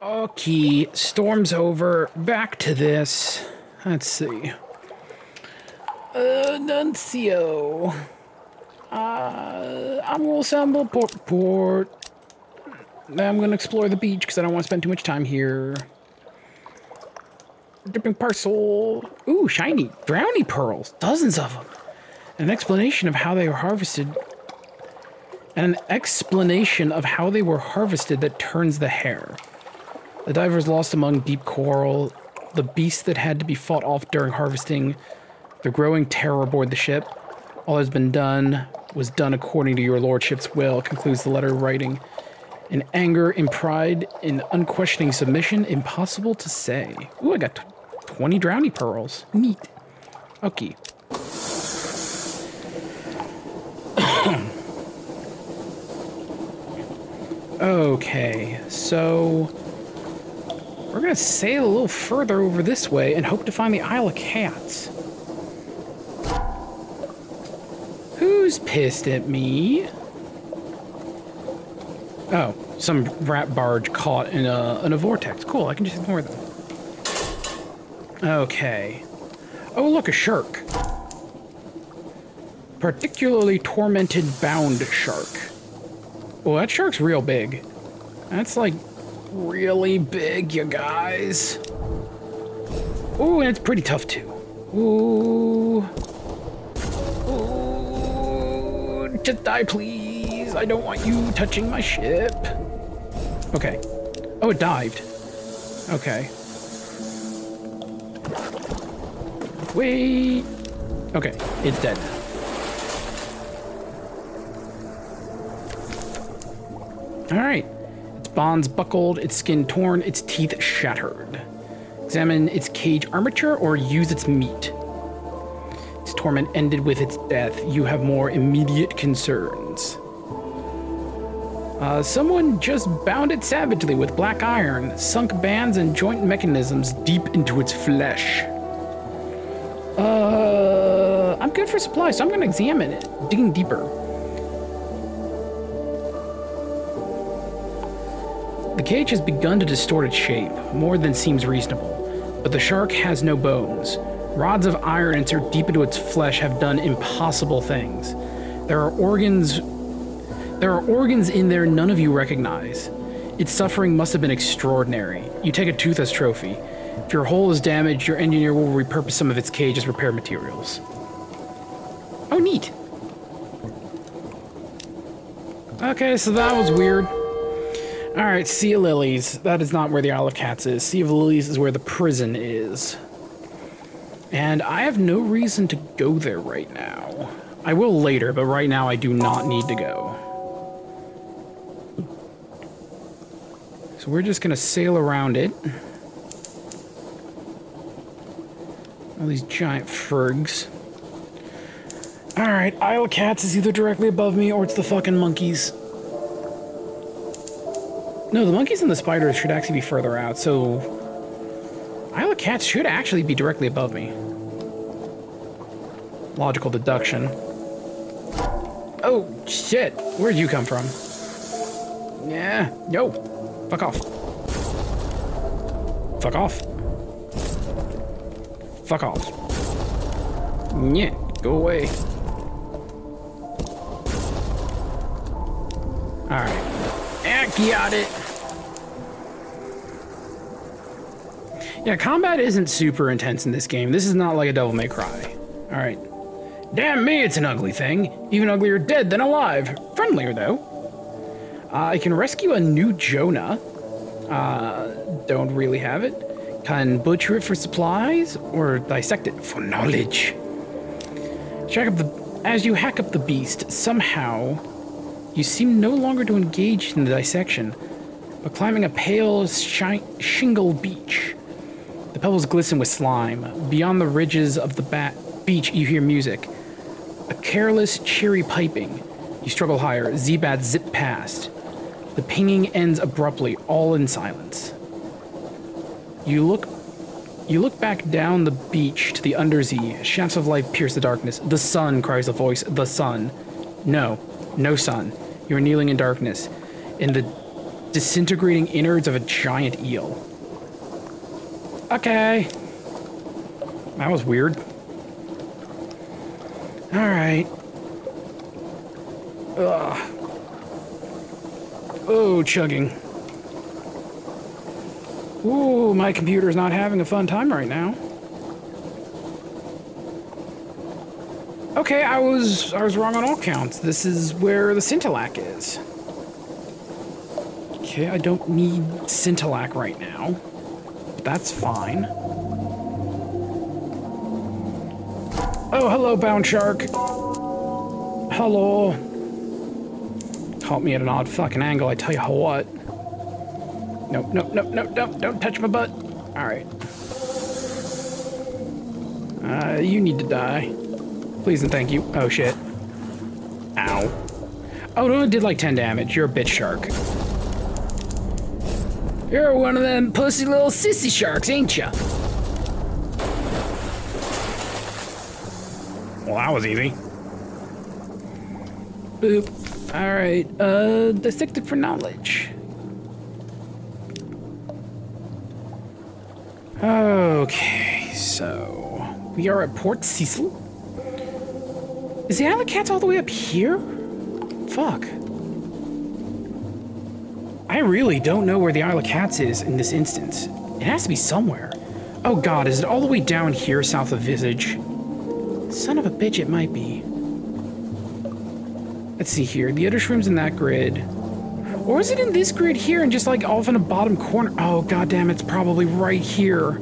Okay, storm's over. Back to this. Let's see. Nuncio. I'm gonna assemble port. I'm gonna explore the beach because I don't want to spend too much time here. Dipping parcel. Ooh, shiny brownie pearls. Dozens of them. An explanation of how they were harvested. And an explanation of how they were harvested that turns the hair. The divers lost among deep coral. The beast that had to be fought off during harvesting. The growing terror aboard the ship. All that's been done was done according to your lordship's will, concludes the letter writing. In anger, in pride, in unquestioning submission, impossible to say. Ooh, I got 20 drowny pearls. Neat. Okay. Okay, so we're gonna sail a little further over this way and hope to find the Isle of Cats. Who's pissed at me? Oh, some rat barge caught in a vortex. Cool, I can just ignore them. Okay. Oh, look, a shark. Particularly tormented bound shark. Oh, that shark's real big. That's like really big, you guys. Ooh, and it's pretty tough too. Ooh. Ooh, just die, please. I don't want you touching my ship. Okay. Oh, it dived. Okay. Wait. Okay, it's dead. Alright. Its bonds buckled, its skin torn, its teeth shattered. Examine its cage armature or use its meat. Its torment ended with its death. You have more immediate concerns. Someone just bound it savagely with black iron, sunk bands and joint mechanisms deep into its flesh. I'm good for supplies, so I'm gonna examine it, digging deeper. The cage has begun to distort its shape, more than seems reasonable, but the shark has no bones. Rods of iron insert deep into its flesh have done impossible things. There are organs in there none of you recognize. Its suffering must have been extraordinary. You take a tooth as trophy. If your hull is damaged, your engineer will repurpose some of its cage as repair materials. Oh, neat. Okay, so that was weird. Alright, Sea of Lilies. That is not where the Isle of Cats is. Sea of Lilies is where the prison is. And I have no reason to go there right now. I will later, but right now I do not need to go. So we're just gonna sail around it. All these giant frigs. Alright, Isle of Cats is either directly above me or it's the fucking monkeys. No, the monkeys and the spiders should actually be further out, so Isle of Cats should actually be directly above me. Logical deduction. Oh, shit. Where'd you come from? Yeah, yo. Fuck off. Fuck off. Fuck off. Yeah, go away. Alright. Got it. Yeah, combat isn't super intense in this game. This is not like a Devil May Cry. Alright. Damn me, it's an ugly thing. Even uglier dead than alive. Friendlier, though. I can rescue a new Jonah. Don't really have it. Can butcher it for supplies, or dissect it for knowledge. As you hack up the beast, somehow you seem no longer to engage in the dissection, but climbing a pale shingle beach. The pebbles glisten with slime. Beyond the ridges of the beach, you hear music. A careless, cheery piping. You struggle higher. Z-bats zip past. The pinging ends abruptly, all in silence. You look back down the beach to the undersea. Shafts of light pierce the darkness. The sun, cries a voice. The sun. No sun. You are kneeling in darkness. In the disintegrating innards of a giant eel. Okay. That was weird. Alright. Ugh. Oh, chugging. Ooh, my computer's not having a fun time right now. Okay, I was wrong on all counts. This is where the Scintillac is. Okay, I don't need Scintillac right now. But that's fine. Oh, hello, Bound Shark. Hello. Caught me at an odd fucking angle, I tell you what. Nope, nope, nope, nope, nope, don't touch my butt. Alright. You need to die. Please and thank you. Oh, shit. Ow. Oh, no, it did like 10 damage. You're a bitch shark. You're one of them pussy little sissy sharks, ain't ya? Well, that was easy. Boop. Alright, dissected for knowledge. Okay, so... we are at Port Cecil. Is the Isle of Cats all the way up here? Fuck. I really don't know where the Isle of Cats is in this instance. It has to be somewhere. Oh god, is it all the way down here south of Visage? Son of a bitch, it might be. Let's see here. The other shroom's in that grid. Or is it in this grid here and just like off in the bottom corner? Oh, goddamn, it's probably right here.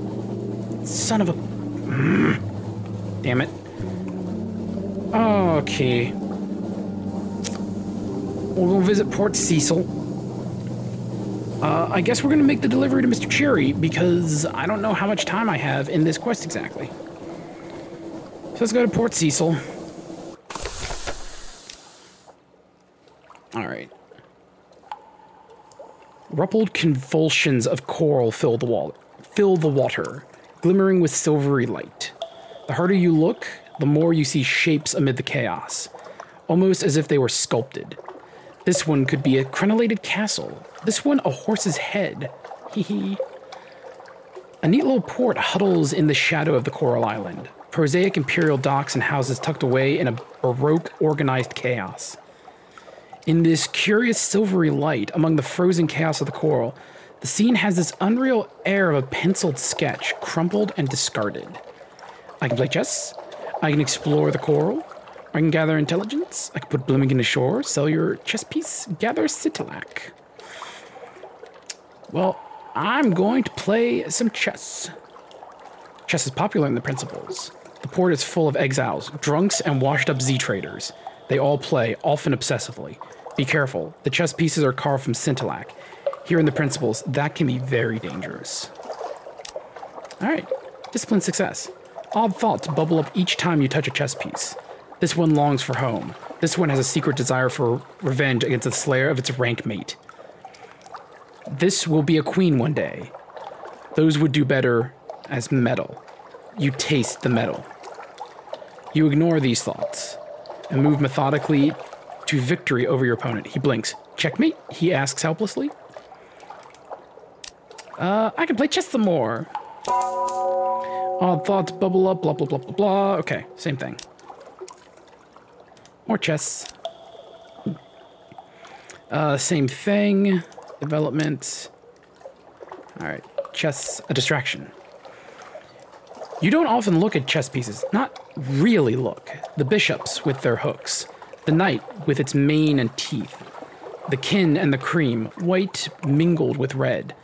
Son of a... Damn it. Okay. We'll go visit Port Cecil. I guess we're gonna make the delivery to Mr. Cherry because I don't know how much time I have in this quest exactly. So let's go to Port Cecil. Alright. Ruffled convulsions of coral fill the water, glimmering with silvery light. The harder you look, the more you see shapes amid the chaos, almost as if they were sculpted. This one could be a crenellated castle. This one a horse's head. Hee. A neat little port huddles in the shadow of the coral island. Prosaic imperial docks and houses tucked away in a baroque organized chaos. In this curious silvery light, among the frozen chaos of the coral, the scene has this unreal air of a penciled sketch, crumpled and discarded. I can play chess. I can explore the coral. I can gather intelligence. I can put Bloomington ashore, sell your chess piece, gather Scintillac. Well, I'm going to play some chess. Chess is popular in the principles. The port is full of exiles, drunks, and washed-up Z-traders. They all play, often obsessively. Be careful. The chess pieces are carved from Scintillac. Here in the principles, that can be very dangerous. Alright. Discipline success. Odd thoughts bubble up each time you touch a chess piece. This one longs for home. This one has a secret desire for revenge against the slayer of its rank mate. This will be a queen one day. Those would do better as metal. You taste the metal. You ignore these thoughts and move methodically to victory over your opponent. He blinks. Checkmate? He asks helplessly. I can play chess some more. Odd thoughts bubble up, blah, blah, blah, blah, blah. Okay, same thing. More chess. Same thing. Development. Alright, chess, a distraction. You don't often look at chess pieces. Not really look. The bishops with their hooks. The knight with its mane and teeth. The kin and the cream, white mingled with red.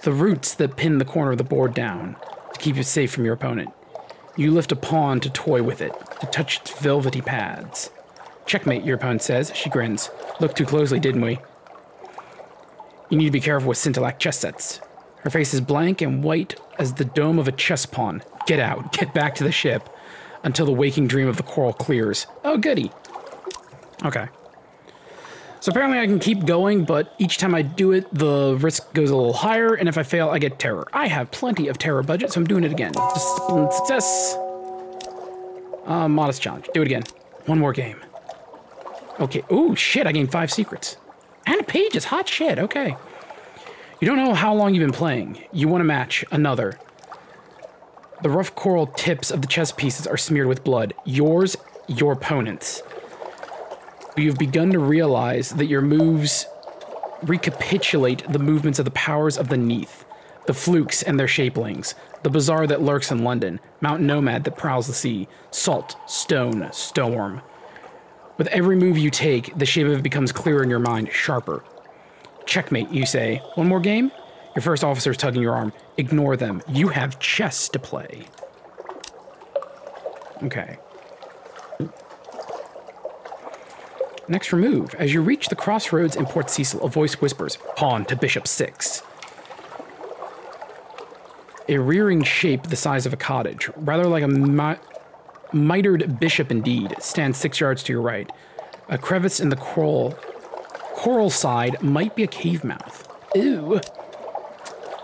The roots that pin the corner of the board down to keep it safe from your opponent. You lift a pawn to toy with it, to touch its velvety pads. Checkmate, your opponent says. She grins. Looked too closely, didn't we? You need to be careful with Scintillac chess sets. Her face is blank and white as the dome of a chess pawn. Get out. Get back to the ship until the waking dream of the coral clears. Oh, goody. Okay. So apparently I can keep going, but each time I do it, the risk goes a little higher, and if I fail, I get terror. I have plenty of terror budget, so I'm doing it again. Discipline success. Modest challenge. Do it again. One more game. Okay. Ooh, shit, I gained 5 secrets. And pages, hot shit, okay. You don't know how long you've been playing. You want a match, another. The rough coral tips of the chess pieces are smeared with blood. Yours, your opponent's. You've begun to realize that your moves recapitulate the movements of the powers of the Neath, the flukes and their shapelings, the bazaar that lurks in London, mountain nomad that prowls the sea, salt, stone, storm. With every move you take, the shape of it becomes clearer in your mind, sharper. Checkmate, you say. One more game? Your first officer's tugging your arm. Ignore them. You have chess to play. Okay. Next remove. As you reach the crossroads in Port Cecil, a voice whispers, pawn to bishop 6. A rearing shape the size of a cottage, rather like a mitred bishop indeed, stands 6 yards to your right. A crevice in the coral side might be a cave mouth. Ew.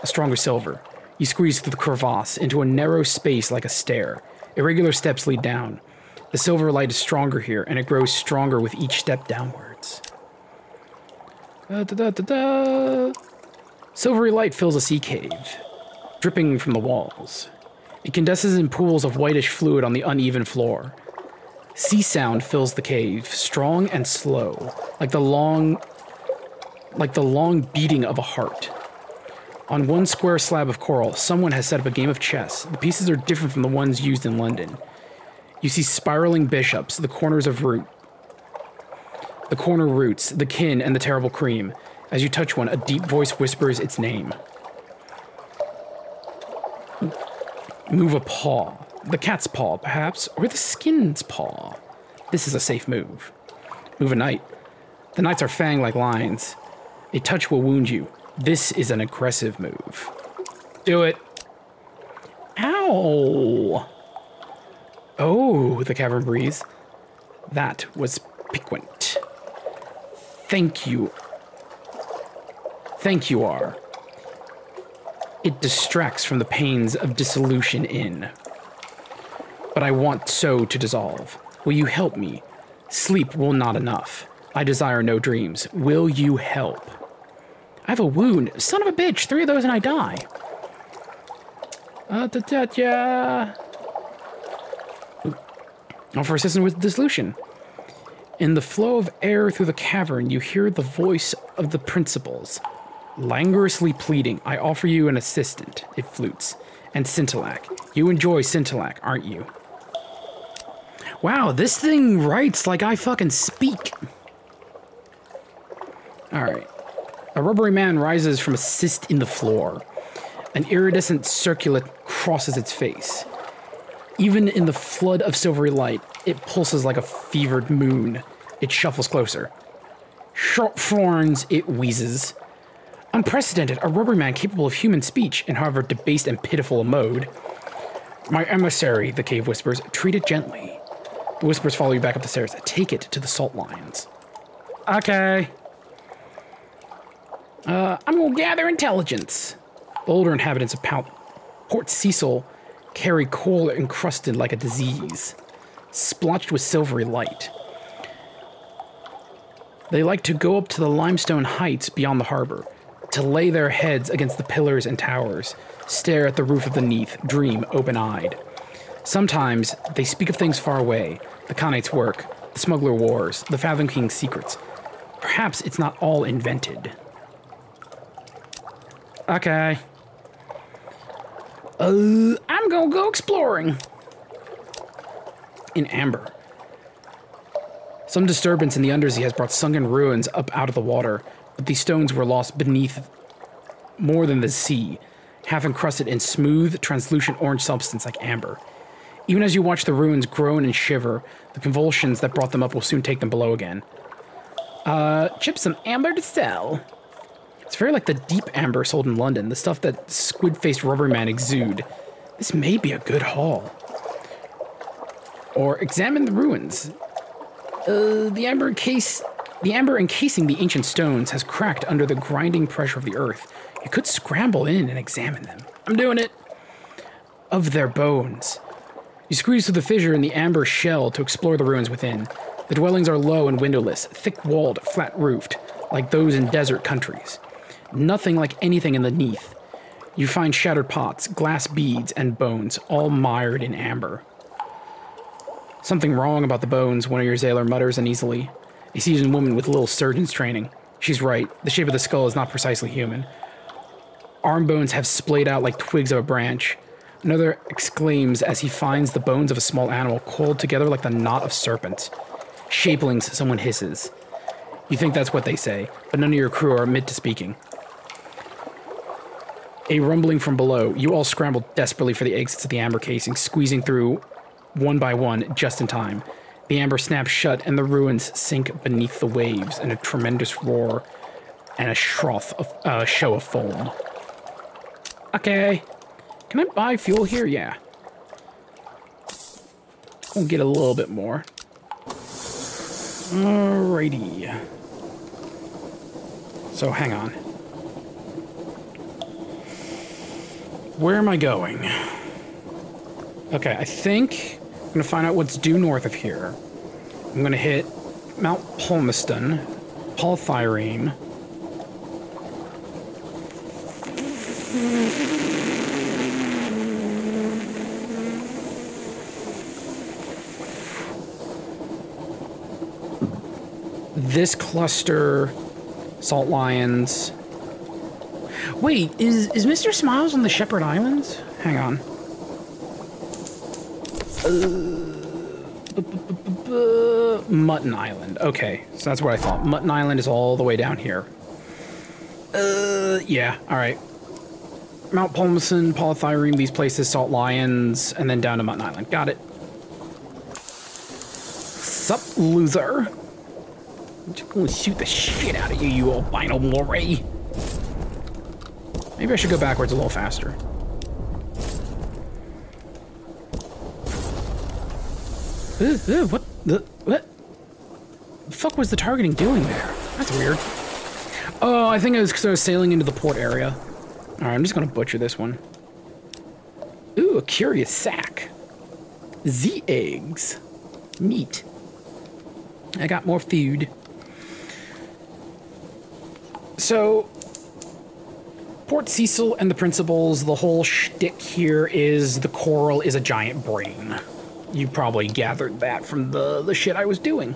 A stronger silver. You squeeze through the crevasse into a narrow space like a stair. Irregular steps lead down. The silver light is stronger here, and it grows stronger with each step downwards. Silvery light fills a sea cave, dripping from the walls. It condenses in pools of whitish fluid on the uneven floor. Sea sound fills the cave, strong and slow, like the long beating of a heart. On one square slab of coral, someone has set up a game of chess. The pieces are different from the ones used in London. You see spiraling bishops, the corner roots, the kin, and the terrible cream. As you touch one, a deep voice whispers its name. Move a paw. The cat's paw, perhaps, or the skin's paw. This is a safe move. Move a knight. The knights are fanged like lions. A touch will wound you. This is an aggressive move. Do it. Ow! Oh, the cavern breeze. That was piquant. Thank you. Thank you, R. It distracts from the pains of dissolution in. But I want so to dissolve. Will you help me? Sleep will not enough. I desire no dreams. Will you help? I have a wound. Son of a bitch, 3 of those and I die. Offer assistance with dissolution. In the flow of air through the cavern, you hear the voice of the principals, languorously pleading, I offer you an assistant, it flutes, and Scintillac. You enjoy Scintillac, aren't you? Wow, this thing writes like I fucking speak. Alright. A rubbery man rises from a cyst in the floor. An iridescent circlet crosses its face. Even in the flood of silvery light, it pulses like a fevered moon. It shuffles closer. Sharp thorns, it wheezes. Unprecedented, a rubber man capable of human speech, in however debased and pitiful a mode. My emissary, the cave whispers, treat it gently. The whispers follow you back up the stairs. Take it to the salt lions. Okay. I'm gonna gather intelligence. The older inhabitants of Port Cecil carry coal encrusted like a disease, splotched with silvery light. They like to go up to the limestone heights beyond the harbor, to lay their heads against the pillars and towers, stare at the roof of the Neath, dream open-eyed. Sometimes they speak of things far away, the Khanate work, the smuggler wars, the Fathom King's secrets. Perhaps it's not all invented. Okay. I'm gonna go exploring. In amber. Some disturbance in the undersea has brought sunken ruins up out of the water, but these stones were lost beneath more than the sea, half encrusted in smooth, translucent orange substance like amber. Even as you watch the ruins groan and shiver, the convulsions that brought them up will soon take them below again. Chip some amber to sell. It's very like the deep amber sold in London, the stuff that squid-faced rubber man exude. This may be a good haul. Or examine the ruins. The amber encasing the ancient stones has cracked under the grinding pressure of the earth. You could scramble in and examine them. I'm doing it. Of their bones. You squeeze through the fissure in the amber shell to explore the ruins within. The dwellings are low and windowless, thick-walled, flat-roofed. like those in desert countries. Nothing like anything in the Neath. You find shattered pots, glass beads, and bones, all mired in amber. Something wrong about the bones, one of your Zaylor mutters uneasily. A seasoned woman with little surgeon's training. She's right. The shape of the skull is not precisely human. Arm bones have splayed out like twigs of a branch. Another exclaims as he finds the bones of a small animal coiled together like the knot of serpents. Shapelings, someone hisses. You think that's what they say, but none of your crew are admit to speaking. A rumbling from below. You all scramble desperately for the exits of the amber casing, squeezing through one by one just in time. The amber snaps shut and the ruins sink beneath the waves in a tremendous roar and a show of foam. Okay. Can I buy fuel here? Yeah. We'll get a little bit more. Alrighty. So, hang on. Where am I going? Okay, I think I'm going to find out what's due north of here. I'm going to hit Mount Palmerston, Polythyrene. This cluster, Salt Lions. Wait, is Mr. Smiles on the Shepherd Islands? Hang on. Mutton Island. Okay, so that's what I thought. Mutton Island is all the way down here. Yeah, alright. Mount Palmerston, Polythyrene, these places, Salt Lions, and then down to Mutton Island. Got it. Sup, loser? I'm just gonna shoot the shit out of you, you albino moray. Maybe I should go backwards a little faster. What the fuck was the targeting doing there? That's weird. Oh, I think it was because I was sailing into the port area. Alright, I'm just gonna butcher this one. Ooh, a curious sack. The eggs. Neat. I got more food. So, Port Cecil and the principals, the whole shtick here is the coral is a giant brain. You probably gathered that from the shit I was doing.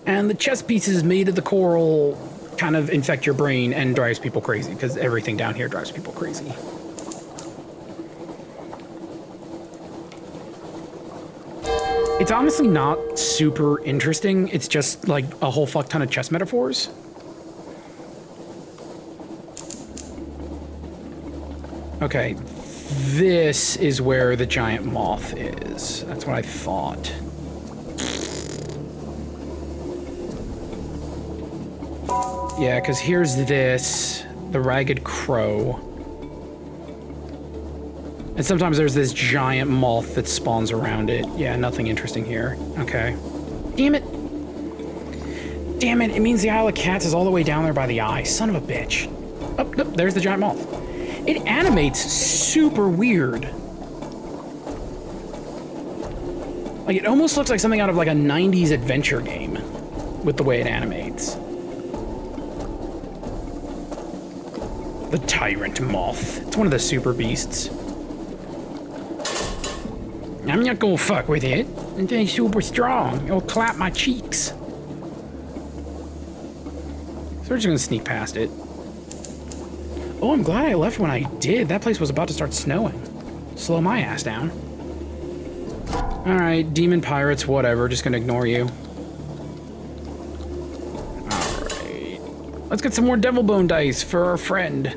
And the chess pieces made of the coral kind of infect your brain and drives people crazy, because everything down here drives people crazy. It's honestly not super interesting. It's just like a whole fuck ton of chess metaphors. Okay, this is where the giant moth is. That's what I thought. Yeah, because here's this, the ragged crow. And sometimes there's this giant moth that spawns around it. Yeah, nothing interesting here. Okay. Damn it. Damn it, it means the Isle of Cats is all the way down there by the eye. Son of a bitch. Oh, nope, there's the giant moth. It animates super weird. Like, it almost looks like something out of like a 90s adventure game with the way it animates. The tyrant moth. It's one of the super beasts. I'm not gonna fuck with it. It's super strong. It'll clap my cheeks. So we're just gonna sneak past it. Oh, I'm glad I left when I did. That place was about to start snowing. Slow my ass down. Alright, demon pirates, whatever. Just gonna ignore you. Alright. Let's get some more devil bone dice for our friend.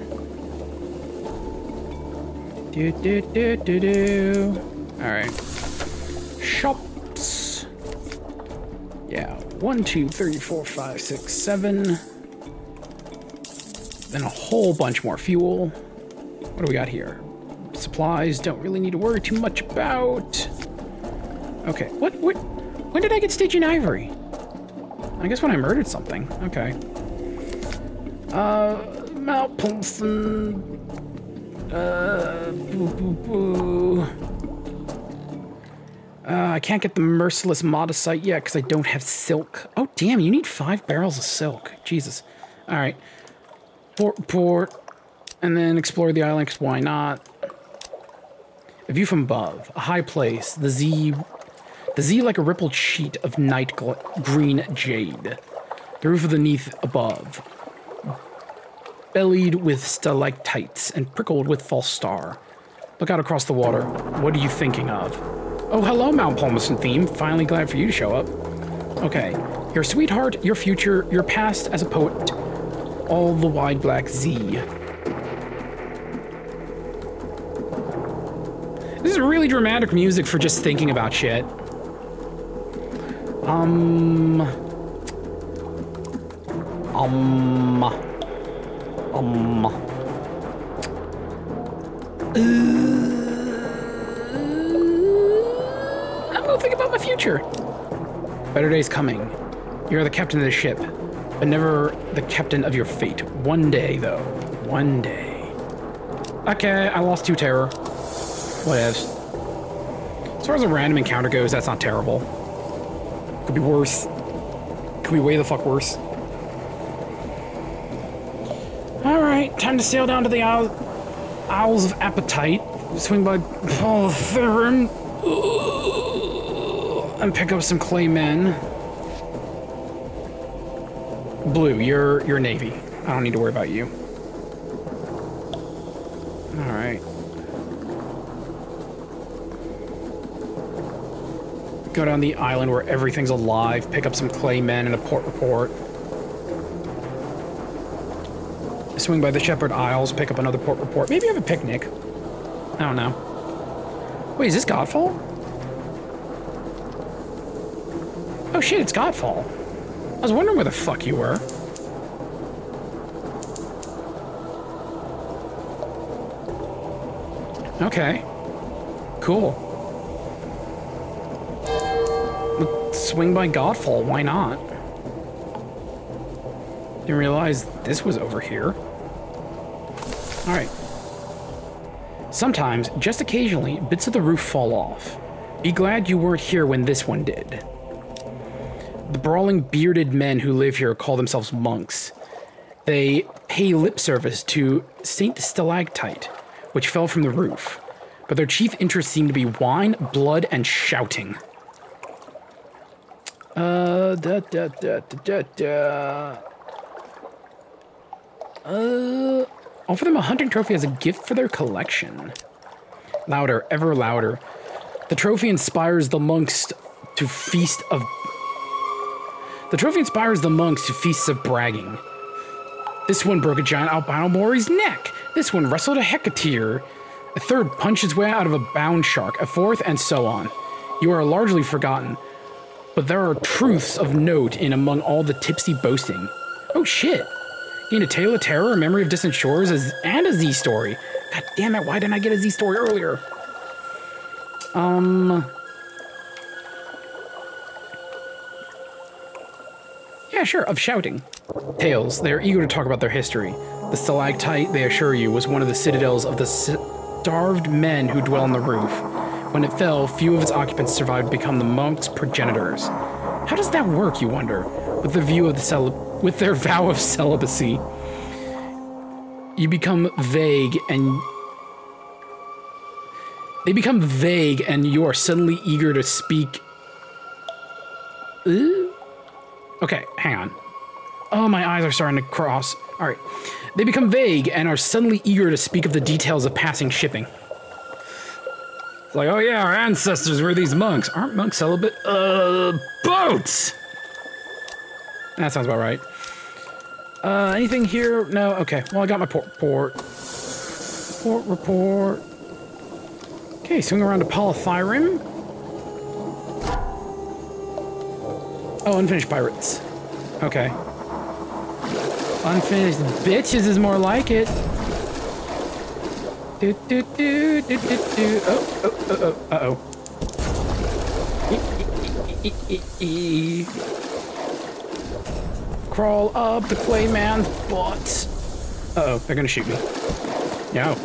Alright. Shops. Yeah, 1, 2, 3, 4, 5, 6, 7. Then a whole bunch more fuel. What do we got here? Supplies, don't really need to worry too much about. Okay, when did I get Stygian Ivory? I guess when I murdered something. Okay. Mount Palmerston. I can't get the merciless modicite yet because I don't have silk. Oh, damn, you need 5 barrels of silk. Jesus. All right. Port. And then explore the island, because why not? A view from above. A high place. The Z like a rippled sheet of night green jade. The roof of the neath above. Bellied with stalactites and prickled with false star. Look out across the water. What are you thinking of? Oh, hello, Mount Palmerston theme. Finally glad for you to show up. Okay. Your sweetheart, your future, your past as a poet. All the wide black Z. This is really dramatic music for just thinking about shit. I'm gonna think about my future. Better days coming. You're the captain of the ship, but never the captain of your fate. One day, though. One day. Okay, I lost 2 terror. Whatevs. As far as a random encounter goes, that's not terrible. Could be worse. Could be way the fuck worse. Alright, time to sail down to the Isles of Appetite. Swing by Paul Theron. And pick up some clay men. Blue, you're Navy. I don't need to worry about you. Alright. Go down the island where everything's alive, pick up some clay men and a port report. Swing by the Shepherd Isles, pick up another port report. Maybe have a picnic. I don't know. Wait, is this Godfall? Oh shit, it's Godfall. I was wondering where the fuck you were. Okay. Cool. Let's swing by Godfall, why not? Didn't realize this was over here. Alright. Sometimes, just occasionally, bits of the roof fall off. Be glad you weren't here when this one did. The brawling bearded men who live here call themselves monks. They pay lip service to Saint Stalactite, which fell from the roof. But their chief interests seem to be wine, blood, and shouting. Offer them a hunting trophy as a gift for their collection. Louder, ever louder. The trophy inspires the monks to feast of... The trophy inspires the monks to feasts of bragging. This one broke a giant albino Mori's neck. This one wrestled a hecateer. A third punched his way out of a bound shark. A fourth, and so on. You are largely forgotten, but there are truths of note in among all the tipsy boasting. Oh shit. Gained a tale of terror, a memory of distant shores, and a Z story. God damn it, why didn't I get a Z story earlier? Yeah, sure, of shouting. Tales, they are eager to talk about their history. The stalactite, they assure you, was one of the citadels of the starved men who dwell on the roof. When it fell, few of its occupants survived to become the monks' progenitors. How does that work, you wonder? With the view of with their vow of celibacy. You become vague and... They become vague and you are suddenly eager to speak... Okay, hang on. Oh, my eyes are starting to cross. Alright. They become vague and are suddenly eager to speak of the details of passing shipping. It's like, oh yeah, our ancestors were these monks. Aren't monks celibate? Boats! That sounds about right. Anything here? No? Okay. Well, I got my port report. Okay, swing around to Polythyrim. Oh, unfinished pirates. Okay. Unfinished bitches is more like it. Uh-oh. Crawl up the clayman's butt. Uh-oh, they're gonna shoot me. No.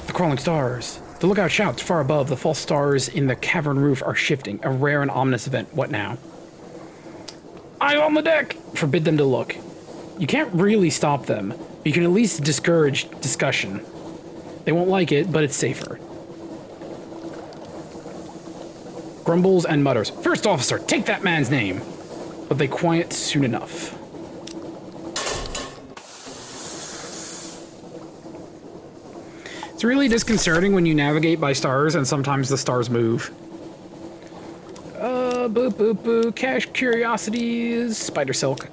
The the crawling stars. The lookout shouts far above. The false stars in the cavern roof are shifting. A rare and ominous event. What now? Eyes on the deck! Forbid them to look. You can't really stop them. But you can at least discourage discussion. They won't like it, but it's safer. Grumbles and mutters. First officer, take that man's name. But they quiet soon enough. It's really disconcerting when you navigate by stars and sometimes the stars move. Boo boo boo. Cash curiosities. Spider silk.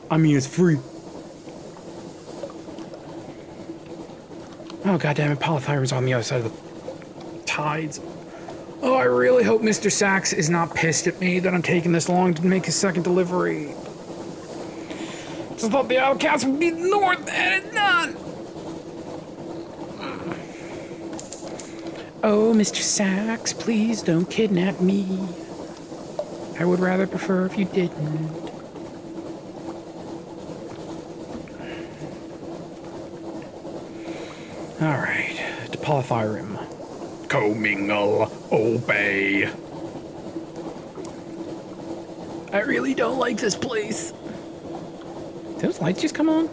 I mean, it's free. Oh, goddammit. Polythyron's on the other side of the tides. Oh, I really hope Mr. Sachs is not pissed at me that I'm taking this long to make his second delivery. Just thought the outcast would be north and it's not. Oh, Mr. Sachs, please don't kidnap me. I would rather prefer if you didn't. Alright, to Polythyrum. Commingle, obey. I really don't like this place. Did those lights just come on?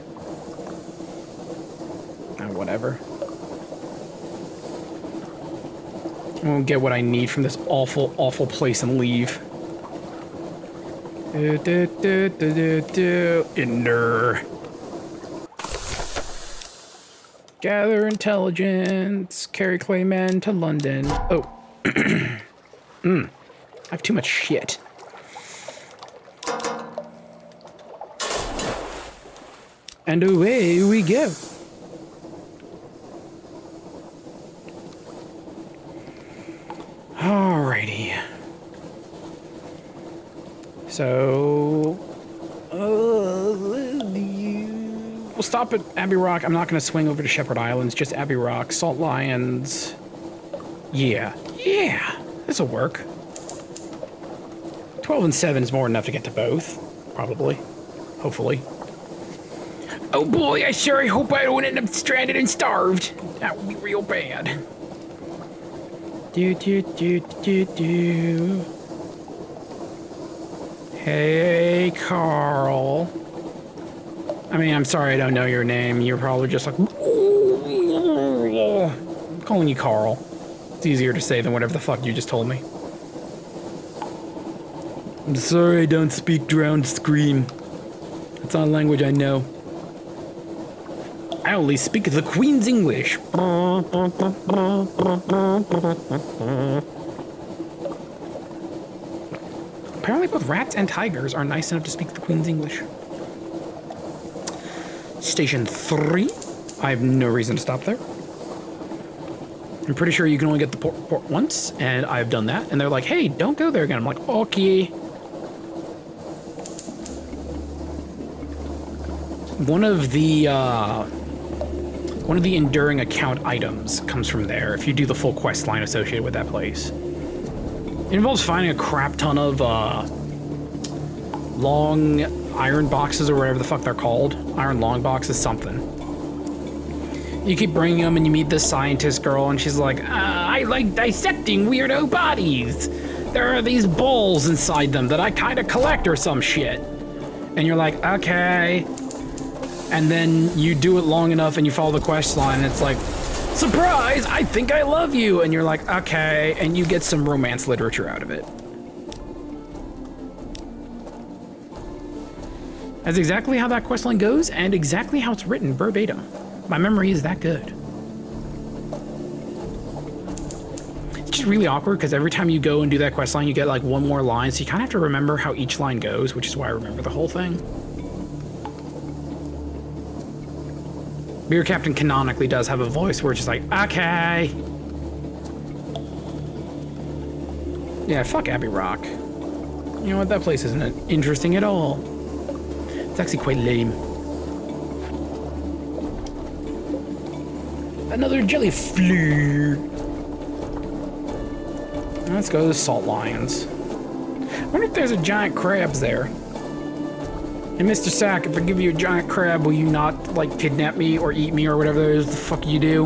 Oh, whatever. I won't get what I need from this awful, awful place and leave. Inner. Gather intelligence. Carry Clayman to London. Oh. I have too much shit. And away we go. Alrighty. So, we'll stop at Abbey Rock. I'm not going to swing over to Shepherd Islands, just Abbey Rock, Salt Lions. Yeah, this'll work. 12 and 7 is more than enough to get to both, probably, hopefully. Oh boy, I sure hope I don't end up stranded and starved. That would be real bad. Hey, Carl. I mean, I'm sorry I don't know your name. You're probably just like... I'm calling you Carl. It's easier to say than whatever the fuck you just told me. I'm sorry I don't speak drowned scream. It's not a language I know. I only speak the Queen's English. Apparently both rats and tigers are nice enough to speak the Queen's English. Station 3. I have no reason to stop there. I'm pretty sure you can only get the port once, and I've done that. And they're like, hey, don't go there again. I'm like, okay. One of the enduring account items comes from there if you do the full quest line associated with that place. It involves finding a crap ton of long iron boxes or whatever the fuck they're called. Iron long boxes, something. You keep bringing them and you meet this scientist girl and she's like, I like dissecting weirdo bodies. There are these balls inside them that I kind of collect or some shit. And you're like, okay. And then you do it long enough and you follow the quest line and it's like, surprise, I think I love you. And you're like, okay. And you get some romance literature out of it. That's exactly how that quest line goes and exactly how it's written verbatim. My memory is that good. It's just really awkward because every time you go and do that quest line, you get like one more line. So you kind of have to remember how each line goes, which is why I remember the whole thing. Beer Captain canonically does have a voice where it's just like, okay. Yeah, fuck Abbey Rock. You know what, that place isn't interesting at all. It's actually quite lame. Another jelly flute. Let's go to Salt Lions. I wonder if there's a giant crabs there. Hey, Mr. Sack, if I give you a giant crab, will you not, like, kidnap me or eat me or whatever it is the fuck you do?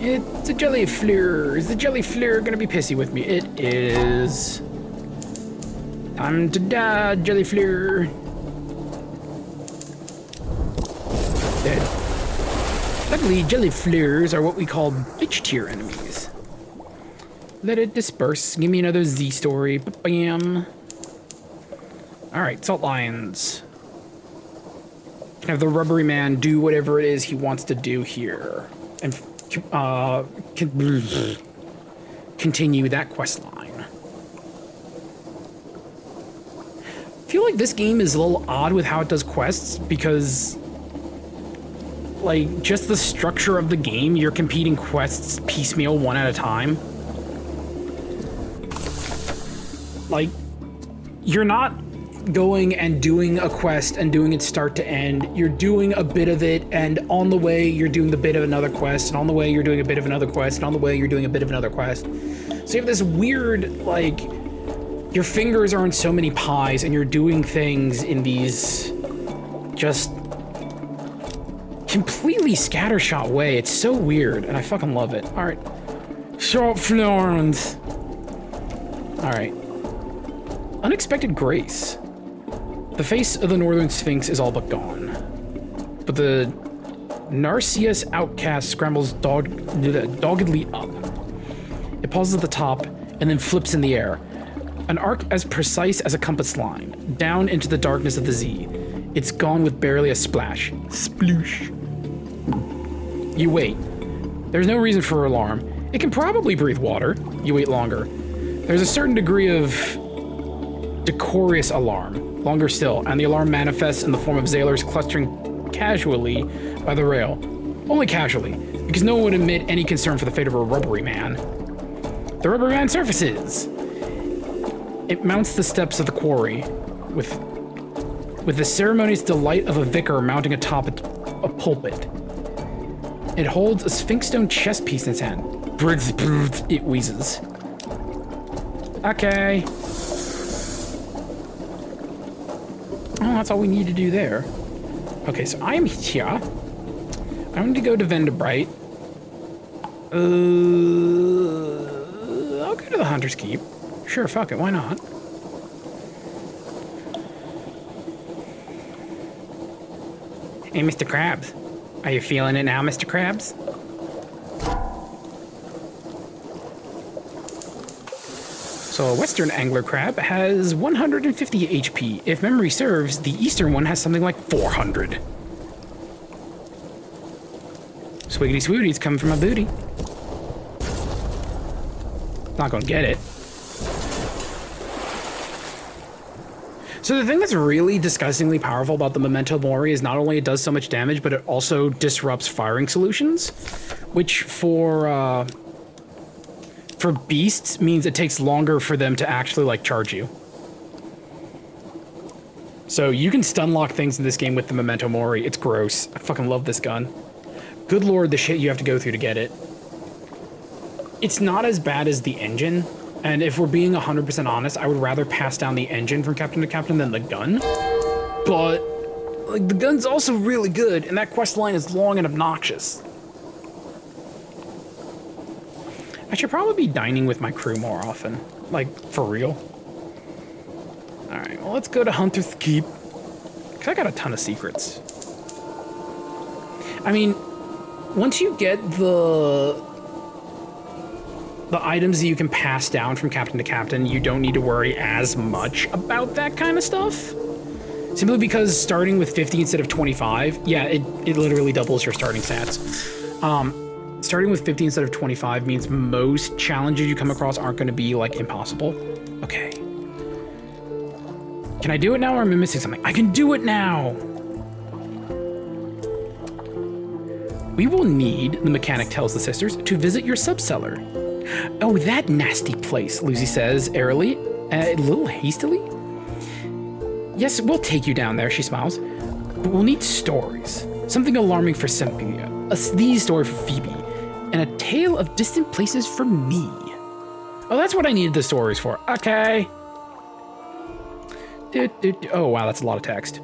It's a jelly fleur. Is the jelly fleur gonna be pissy with me? It is. Time to die, jelly fleur. Dead. Luckily, jelly fleurs are what we call bitch tier enemies. Let it disperse. Give me another Z story. Bam. Alright, Salt Lions. Can have the rubbery man do whatever it is he wants to do here. And continue that quest line. I feel like this game is a little odd with how it does quests because, like, just the structure of the game, you're competing quests piecemeal one at a time. Like, you're not going and doing a quest and doing it start to end. You're doing a bit of it, and on the way you're doing the bit of another quest, and on the way you're doing a bit of another quest, and on the way you're doing a bit of another quest. So you have this weird, like, your fingers are in so many pies, and you're doing things in these just completely scattershot way. It's so weird, and I fucking love it. All right, short Florence. All right. Unexpected grace. The face of the Northern Sphinx is all but gone. But the Narcissus outcast scrambles doggedly up. It pauses at the top and then flips in the air. An arc as precise as a compass line, down into the darkness of the Z. It's gone with barely a splash. Sploosh. You wait. There's no reason for alarm. It can probably breathe water. You wait longer. There's a certain degree of decorous alarm, longer still, and the alarm manifests in the form of Zailers clustering casually by the rail. Only casually, because no one would admit any concern for the fate of a rubbery man. The rubbery man surfaces. It mounts the steps of the quarry, with the ceremonious delight of a vicar mounting atop a pulpit. It holds a sphinx stone chess piece in its hand. It wheezes. Okay. Oh, that's all we need to do there. Okay, so I am here. I'm going to go to Venderbright. I'll go to the Hunter's Keep. Sure, fuck it, why not? Hey, Mr. Krabs. Are you feeling it now, Mr. Krabs? So a Western angler crab has 150 HP. If memory serves, the Eastern one has something like 400. Swiggity swooty's coming from my booty. Not gonna get it. So the thing that's really disgustingly powerful about the Memento Mori is not only it does so much damage, but it also disrupts firing solutions, which for beasts means it takes longer for them to actually, like, charge you. So you can stun lock things in this game with the Memento Mori. It's gross. I fucking love this gun. Good lord, the shit you have to go through to get it. It's not as bad as the engine, and if we're being 100% honest, I would rather pass down the engine from captain to captain than the gun. But, like, the gun's also really good, and that quest line is long and obnoxious. I should probably be dining with my crew more often. Like, for real. Alright, well, let's go to Hunter's Keep. Because I got a ton of secrets. I mean, once you get the items that you can pass down from captain to captain, you don't need to worry as much about that kind of stuff. Simply because starting with 50 instead of 25, yeah, it literally doubles your starting stats. Starting with 50 instead of 25 means most challenges you come across aren't going to be, like, impossible. Okay. Can I do it now, or am I missing something? I can do it now! We will need, the mechanic tells the sisters, to visit your subcellar. Oh, that nasty place, Lucy says airily, a little hastily. Yes, we'll take you down there, she smiles. But we'll need stories. Something alarming for Cynthia, a sneeze story for Phoebe, and a tale of distant places for me. Oh, that's what I needed the stories for. Okay. Oh, wow, that's a lot of text.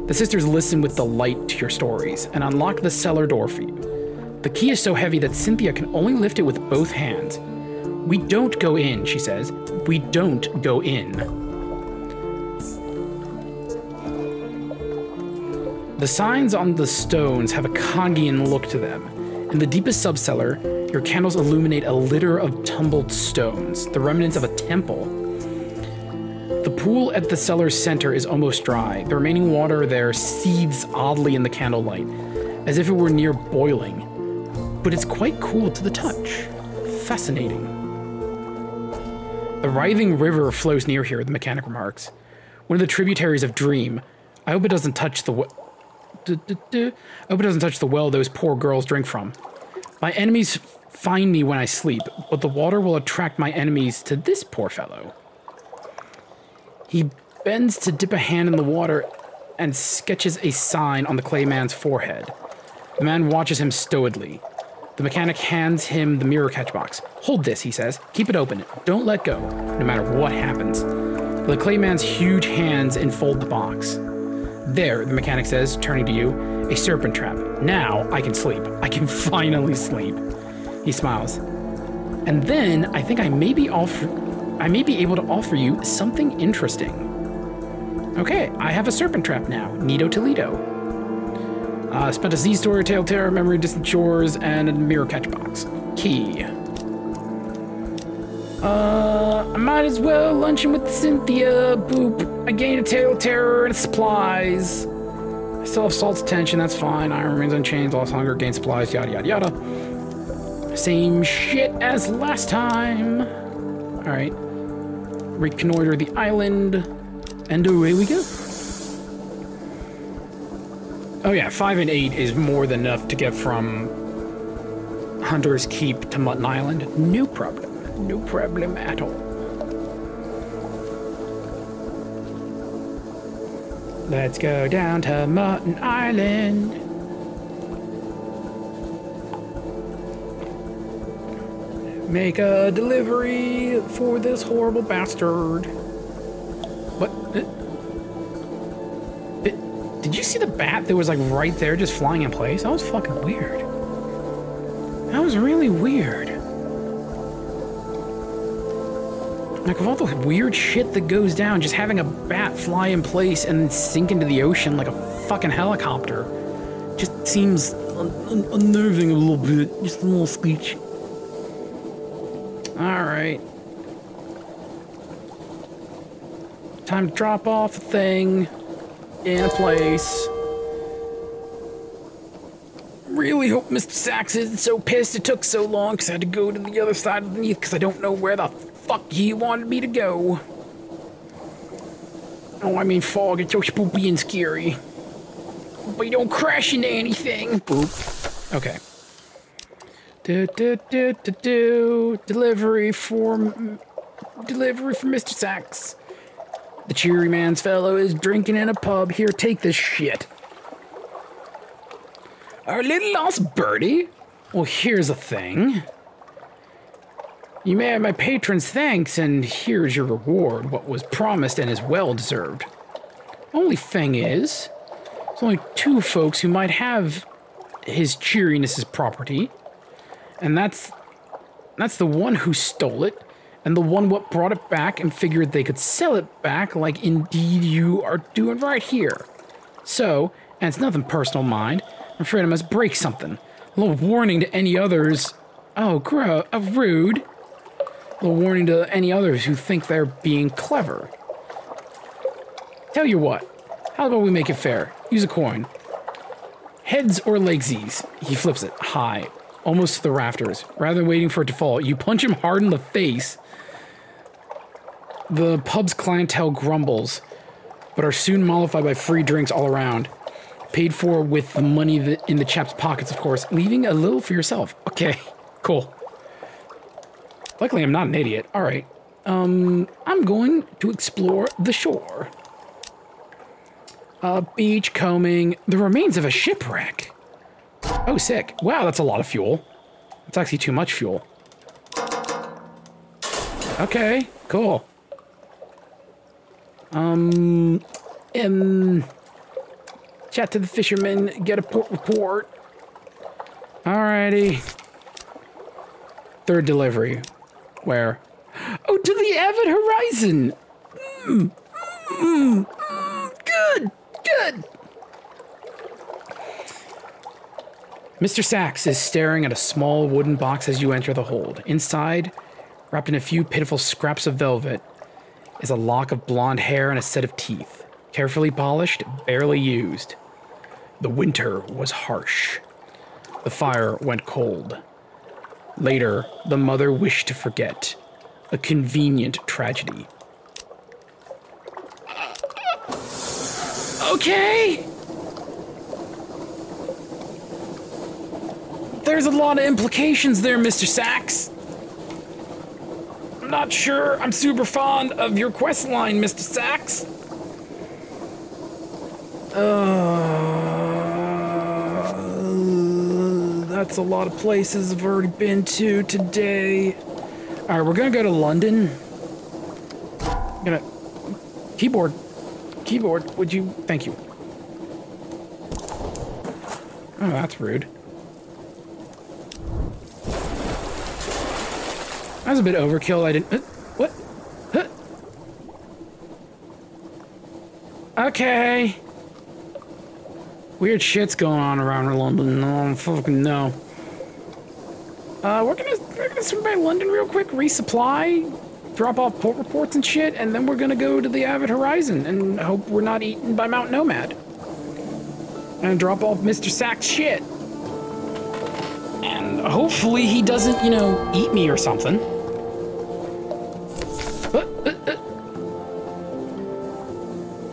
The sisters listen with delight to your stories and unlock the cellar door for you. The key is so heavy that Cynthia can only lift it with both hands. We don't go in, she says. We don't go in. The signs on the stones have a Kangian look to them. In the deepest subcellar, your candles illuminate a litter of tumbled stones, the remnants of a temple. The pool at the cellar's center is almost dry. The remaining water there seethes oddly in the candlelight, as if it were near boiling. But it's quite cool to the touch. Fascinating. The writhing river flows near here, the mechanic remarks. One of the tributaries of Dream. I hope it doesn't touch the I hope it doesn't touch the well those poor girls drink from. My enemies find me when I sleep, but the water will attract my enemies to this poor fellow. He bends to dip a hand in the water and sketches a sign on the clay man's forehead. The man watches him stolidly. The mechanic hands him the mirror catch box. Hold this, he says. Keep it open. Don't let go, no matter what happens. The clay man's huge hands enfold the box. There, the mechanic says, turning to you, a serpent trap. Now I can sleep. I can finally sleep. He smiles. And then I think I may be able to offer you something interesting. Okay, I have a serpent trap now. Nito Toledo. Spent a Z story, Tale Terror, Memory of Distant Shores, and a mirror catch box. Key. I might as well luncheon with Cynthia. Boop. I gained a Tale of Terror and supplies. I still have Salt's attention, that's fine. Iron remains unchanged, lost hunger, gain supplies, yada yada yada. Same shit as last time. Alright. Reconnoiter the island. And away we go. Oh yeah, 5 and 8 is more than enough to get from Hunter's Keep to Mutton Island. No problem. No problem at all. Let's go down to Mutton Island. Make a delivery for this horrible bastard. What? Did you see the bat that was like right there just flying in place? That was fucking weird. That was really weird. Like, of all the weird shit that goes down, just having a bat fly in place and then sink into the ocean like a fucking helicopter just seems unnerving a little bit. Just a little screech. Alright. Time to drop off the thing in a place. Really hope Mr. Sachs isn't so pissed it took so long because I had to go to the other side of the Neath because I don't know where the fuck he wanted me to go. Oh, I mean, fog, it's so spooky and scary. But you don't crash into anything. Boop. Okay. Delivery for Mr. Sachs. The cheery man's fellow is drinking in a pub. Here, take this shit. Our little lost birdie? Well, here's the thing. You may have my patron's thanks, and here's your reward, what was promised and is well deserved. Only thing is, there's only two folks who might have his cheeriness's property, and that's the one who stole it, and the one what brought it back and figured they could sell it back like indeed you are doing right here. So, and it's nothing personal, mind, I'm afraid I must break something. A little warning to any others. Oh, rude. A little warning to any others who think they're being clever. Tell you what, how about we make it fair? Use a coin. Heads or legsies? He flips it high, almost to the rafters. Rather than waiting for it to fall, you punch him hard in the face. The pub's clientele grumbles, but are soon mollified by free drinks all around. Paid for with the money in the chap's pockets, of course, leaving a little for yourself. Okay, cool. Luckily, I'm not an idiot. All right. I'm going to explore the shore. Beach combing. The remains of a shipwreck. Oh, sick. Wow, that's a lot of fuel. That's actually too much fuel. Okay, cool. Chat to the fisherman, get a port report. Alrighty. Third delivery. Where? Oh, to the Avid Horizon! Good, good! Mr. Sachs is staring at a small wooden box as you enter the hold. Inside, wrapped in a few pitiful scraps of velvet, is a lock of blonde hair and a set of teeth. Carefully polished, barely used. The winter was harsh. The fire went cold. Later, the mother wished to forget. A convenient tragedy. Okay! There's a lot of implications there, Mr. Sachs. I'm not sure I'm super fond of your quest line, Mr. Sachs. That's a lot of places I've already been to today. Alright, we're gonna go to London. Keyboard, would you? Thank you. Oh, that's rude. That was a bit overkill. I didn't. What? Huh. Okay. Weird shit's going on around London. No, I don't fucking know. We're gonna swing by London real quick, resupply, drop off port reports and shit, and then we're gonna go to the Avid Horizon and hope we're not eaten by Mount Nomad. And drop off Mr. Sachs' shit. And hopefully he doesn't, you know, eat me or something.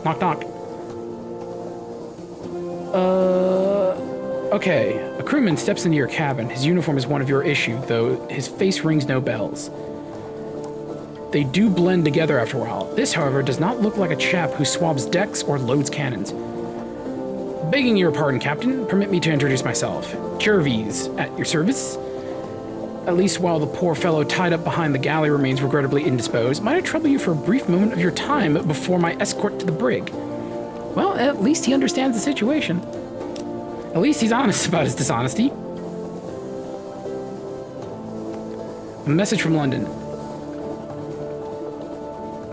Knock, knock. Okay. A crewman steps into your cabin. His uniform is one of your issue, though his face rings no bells. They do blend together after a while. This, however, does not look like a chap who swabs decks or loads cannons. Begging your pardon, Captain, permit me to introduce myself. Jervis, at your service. At least while the poor fellow tied up behind the galley remains regrettably indisposed, might I trouble you for a brief moment of your time before my escort to the brig? Well, at least he understands the situation. At least he's honest about his dishonesty. A message from London.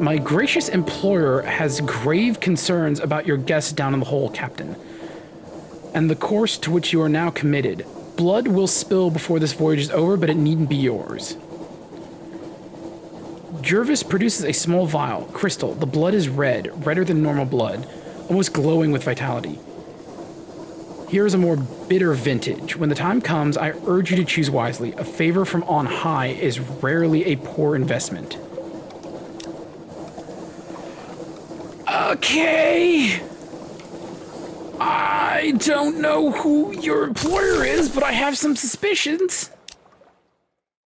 My gracious employer has grave concerns about your guests down in the hole, Captain, and the course to which you are now committed. Blood will spill before this voyage is over, but it needn't be yours. Jervis produces a small vial, crystal. The blood is red, redder than normal blood, almost glowing with vitality. Here is a more bitter vintage. When the time comes, I urge you to choose wisely. A favor from on high is rarely a poor investment. Okay. I don't know who your employer is, but I have some suspicions.